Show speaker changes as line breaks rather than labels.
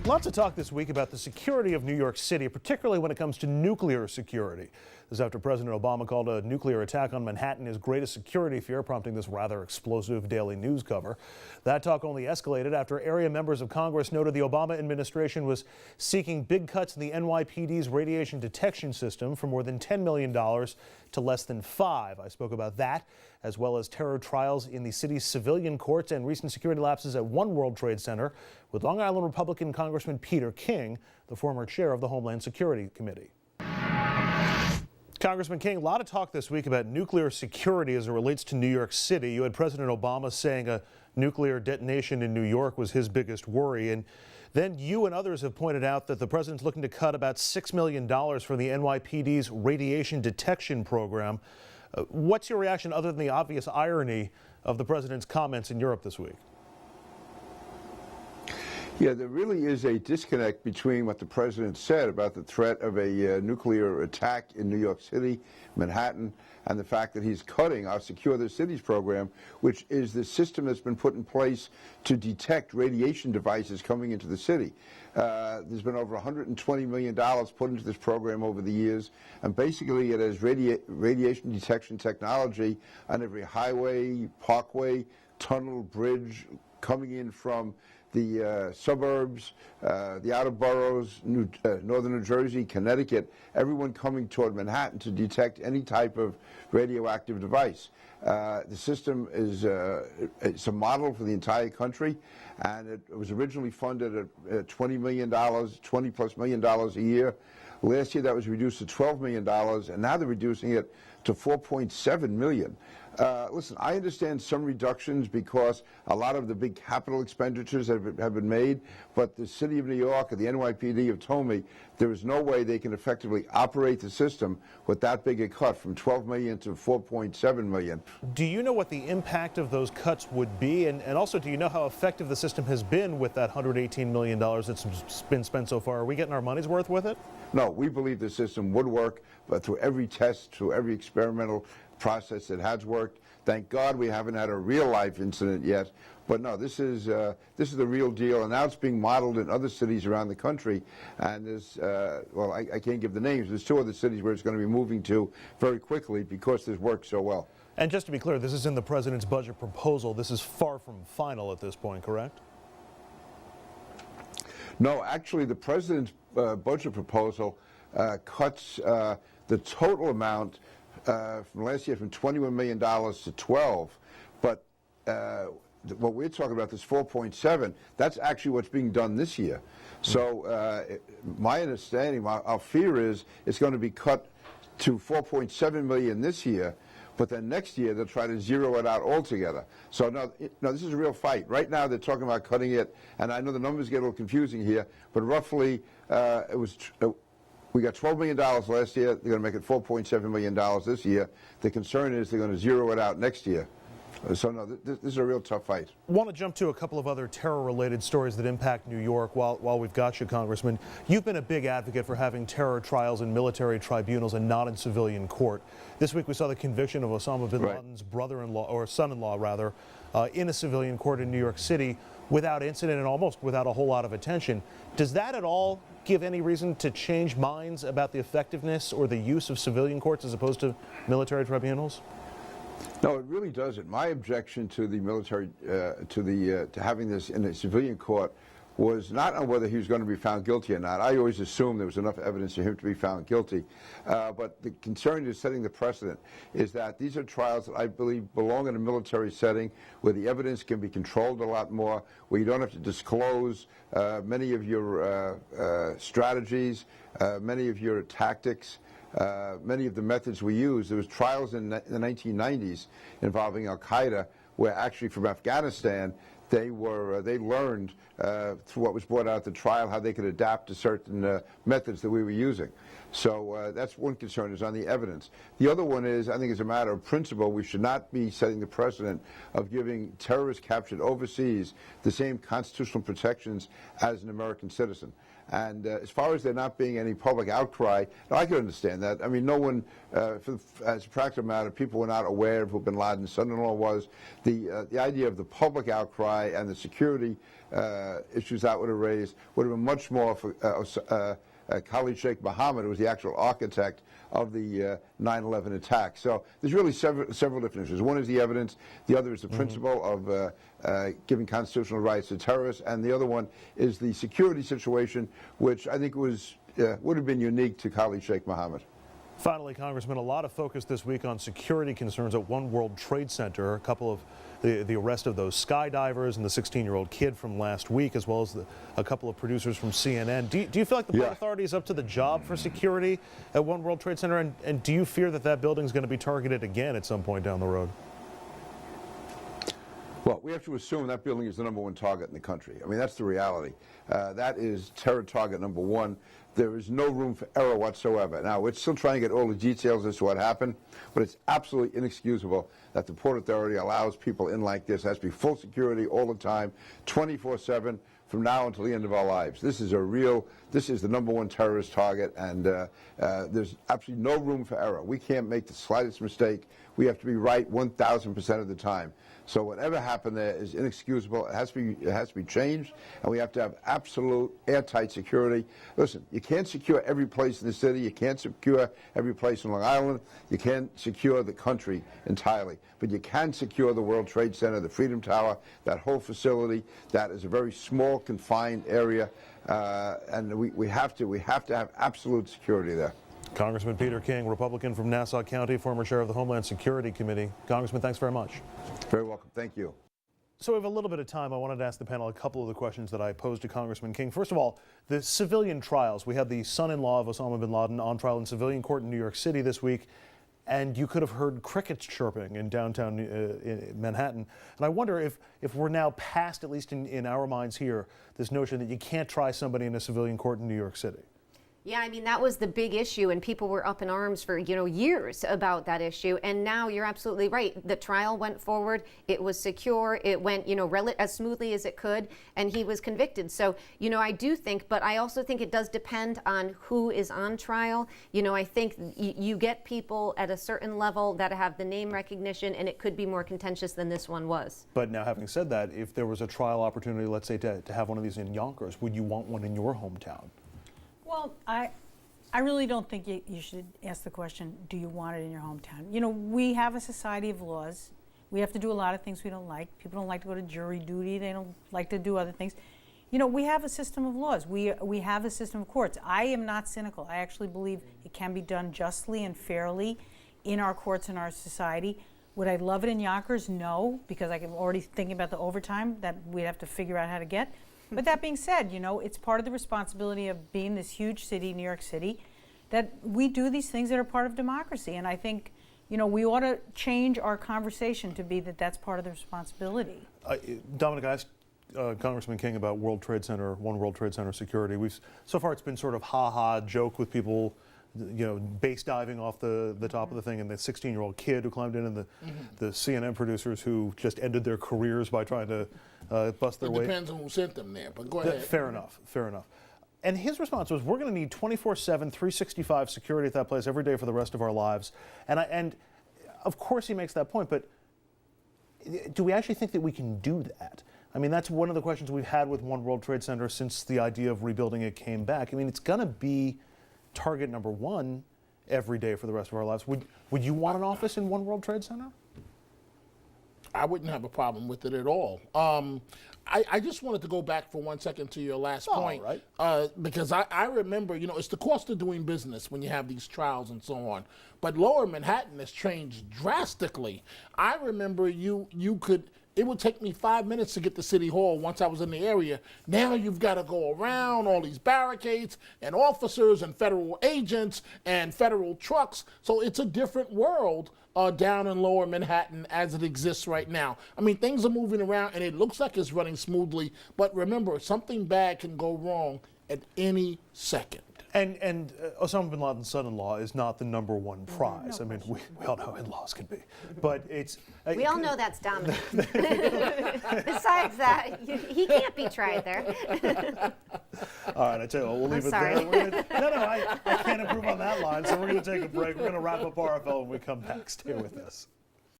Lots of talk this week about the security of New York City, particularly when it comes to nuclear security. This after President Obama called a nuclear attack on Manhattan his greatest security fear, prompting this rather explosive daily news cover. That talk only escalated after area members of Congress noted the Obama administration was seeking big cuts in the NYPD's radiation detection system from more than $10 million to less than $5 million. I spoke about that, as well as terror trials in the city's civilian courts and recent security lapses at One World Trade Center with Long Island Republican Congressman Peter King, the former chair of the Homeland Security Committee. Congressman King, a lot of talk this week about nuclear security as it relates to New York City. You had President Obama saying a nuclear detonation in New York was his biggest worry. And then you and others have pointed out that the president's looking to cut about $6 million from the NYPD's radiation detection program. What's your reaction other than the obvious irony of the president's comments in Europe this week?
Yeah, there really is a disconnect between what the president said about the threat of a nuclear attack in New York City, Manhattan, and the fact that he's cutting our Secure the Cities program, which is the system that's been put in place to detect radiation devices coming into the city. There's been over $120 million put into this program over the years, and basically it has radiation detection technology on every highway, parkway, tunnel, bridge coming in from the suburbs, the outer boroughs, northern New Jersey, Connecticut, everyone coming toward Manhattan to detect any type of radioactive device. The system is it's a model for the entire country, and it was originally funded at $20 million, $20+ million a year. Last year that was reduced to $12 million, and now they're reducing it to $4.7 million. Listen, I understand some reductions because a lot of the big capital expenditures have been made, but the City of New York or the NYPD have told me there is no way they can effectively operate the system with that big a cut from $12 million to $4.7 million.
Do you know what the impact of those cuts would be? And also, do you know how effective the system has been with that $118 million that's been spent so far? Are we getting our money's worth with it?
No, we believe the system would work, but through every test, through every experimental process, it has worked. Thank God we haven't had a real-life incident yet. But no, this is the real deal, and now it's being modeled in other cities around the country. And there's, well, I can't give the names. There's 2 other cities where it's going to be moving to very quickly because this works so well.
And just to be clear, this is in the president's budget proposal. This is far from final at this point, correct?
No, actually, the president's budget proposal cuts the total amount from last year from $21 million to $12, but what we're talking about, this 4.7, that's actually what's being done this year. So my understanding, our fear is it's going to be cut to 4.7 million this year, but then next year they'll try to zero it out altogether. So no, this is a real fight. Right now they're talking about cutting it, and I know the numbers get a little confusing here, but roughly we got $12 million last year. They're going to make it $4.7 million this year. The concern is they're going to zero it out next year. So no, this is a real tough fight.
I want to jump to a couple of other terror-related stories that impact New York while we've got you, Congressman. You've been a big advocate for having terror trials in military tribunals and not in civilian court. This week we saw the conviction of Osama bin Laden's brother-in-law, or son-in-law rather, in a civilian court in New York City without incident and almost without a whole lot of attention. Does that at all give any reason to change minds about the effectiveness or the use of civilian courts as opposed to military tribunals?
No, it really doesn't. My objection to the military, to having this in a civilian court, was not on whether he was going to be found guilty or not. I always assumed there was enough evidence for him to be found guilty. But the concern is setting the precedent is that these are trials that I believe belong in a military setting where the evidence can be controlled a lot more, where you don't have to disclose many of your strategies, many of your tactics. Many of the methods we use. There was trials in the 1990s involving Al-Qaeda where actually from Afghanistan they learned through what was brought out at the trial how they could adapt to certain methods that we were using. So that's one concern, is on the evidence. The other one is, I think as a matter of principle, we should not be setting the precedent of giving terrorists captured overseas the same constitutional protections as an American citizen. And as far as there not being any public outcry, I can understand that. I mean, no one, as a practical matter, people were not aware of who bin Laden's son-in-law was. The idea of the public outcry and the security issues that would have raised would have been much more for Khalid Sheikh Mohammed, who was the actual architect of the 9/11 attack. So there's really several different issues. One is the evidence. The other is the principle of giving constitutional rights to terrorists. And the other one is the security situation, which I think was would have been unique to Khalid Sheikh Mohammed.
Finally, Congressman, a lot of focus this week on security concerns at One World Trade Center. A couple of the arrest of those skydivers and the 16-year-old kid from last week, as well as a couple of producers from CNN. Do you feel like the Port Authority is up to the job for security at One World Trade Center? And do you fear that that building is going to be targeted again at some point down the road?
Well, we have to assume that building is the #1 target in the country. I mean, that's the reality. That is terror target #1. There is no room for error whatsoever. Now, we're still trying to get all the details as to what happened, but it's absolutely inexcusable that the Port Authority allows people in like this. It has to be full security all the time, 24/7, from now until the end of our lives. This is the #1 terrorist target, and there's absolutely no room for error. We can't make the slightest mistake. We have to be right 1,000% of the time. So whatever happened there is inexcusable. It has to be changed, and we have to have absolute airtight security. Listen, you can't secure every place in the city. You can't secure every place in Long Island. You can't secure the country entirely. But you can secure the World Trade Center, the Freedom Tower, that whole facility. That is a very small, confined area, and we have to have absolute security there.
Congressman Peter King, Republican from Nassau County, former chair of the Homeland Security Committee. Congressman, thanks very much.
Very welcome. Thank you.
So we have a little bit of time. I wanted to ask the panel a couple of the questions that I posed to Congressman King. First of all, the civilian trials. We had the son-in-law of Osama bin Laden on trial in civilian court in New York City this week, and you could have heard crickets chirping in downtown in Manhattan. And I wonder if we're now past, at least in our minds here, this notion that you can't try somebody in a civilian court in New York City.
Yeah, I mean, that was the big issue, and people were up in arms for, years about that issue. And now you're absolutely right. The trial went forward. It was secure. It went, as smoothly as it could, and he was convicted. So, I do think, but I also think it does depend on who is on trial. I think you get people at a certain level that have the name recognition, and it could be more contentious than this one was.
But now, having said that, if there was a trial opportunity, let's say, to have one of these in Yonkers, would you want one in your hometown?
Well, I really don't think you should ask the question, do you want it in your hometown? We have a society of laws. We have to do a lot of things we don't like. People don't like to go to jury duty. They don't like to do other things. We have a system of laws. We have a system of courts. I am not cynical. I actually believe it can be done justly and fairly in our courts and our society. Would I love it in Yonkers? No, because I'm already thinking about the overtime that we'd have to figure out how to get. But that being said, it's part of the responsibility of being this huge city, New York City, that we do these things that are part of democracy. And I think, we ought to change our conversation to be that that's part of the responsibility.
Dominic, I asked Congressman King about One World Trade Center security. So far it's been sort of ha-ha joke with people, base diving off the top of the thing, and the 16-year-old kid who climbed in, and the CNN producers who just ended their careers by trying to bust their way.
It depends on who sent them there, but go ahead.
Fair enough. And his response was, we're going to need 24/7, 365 security at that place every day for the rest of our lives. And of course he makes that point, but do we actually think that we can do that? I mean, that's one of the questions we've had with One World Trade Center since the idea of rebuilding it came back. I mean, it's going to be target #1 every day for the rest of our lives. Would you want an office in One World Trade Center?
I wouldn't have a problem with it at all. I just wanted to go back for 1 second to your last point,
right.
Because I remember, it's the cost of doing business when you have these trials and so on. But Lower Manhattan has changed drastically. I remember it would take me 5 minutes to get to City Hall once I was in the area. Now you've got to go around all these barricades and officers and federal agents and federal trucks. So it's a different world down in Lower Manhattan as it exists right now. I mean, things are moving around and it looks like it's running smoothly. But remember, something bad can go wrong at any second.
And Osama bin Laden's son-in-law is not the #1 prize. I mean, we all know how in-laws can be, but it's.
We all know that's Dominic. Besides that, he can't be tried there.
All right, I tell you what, we'll leave it
sorry.
there. I can't improve on that line, so we're going to take a break. We're going to wrap up RFL when we come back. Stay with us.